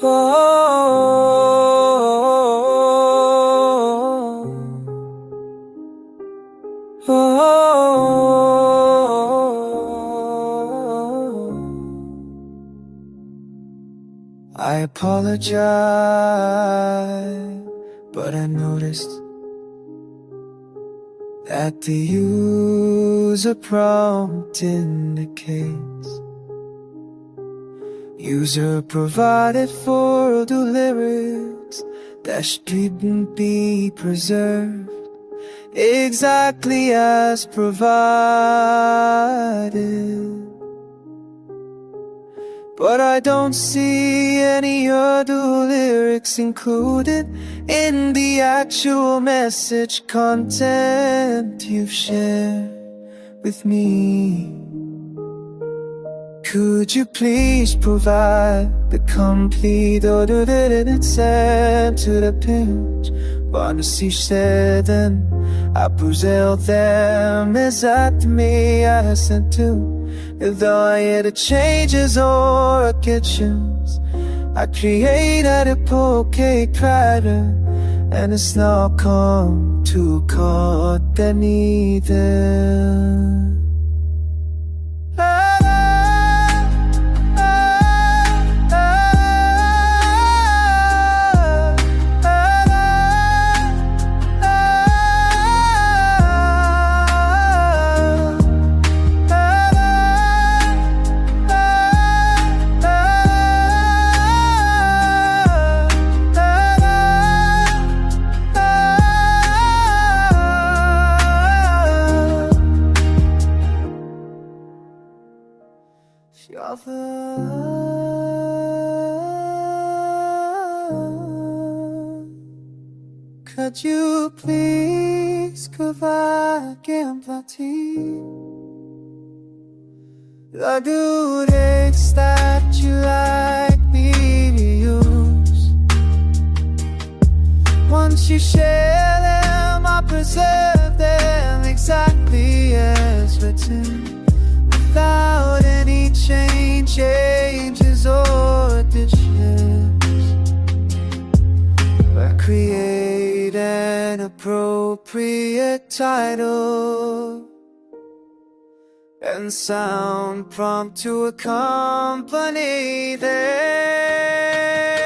I apologize, but I noticed that the user prompt indicates user provided for the lyrics that shouldn't be preserved exactly as provided. But I don't see any other lyrics included in the actual message content you've shared with me. Could you please provide the complete order that it's sent to the page? Wansi şeyden Apuzel them exactly I sent to. Though I hear the changes or kitchens, I created a poke crider, and it's not come to cut that neither. Could you please provide empathy? The lyrics that you like me to use. Once you share them, I preserve them exactly as written, without any changes or additions. I create an appropriate title and sound prompt to accompany them.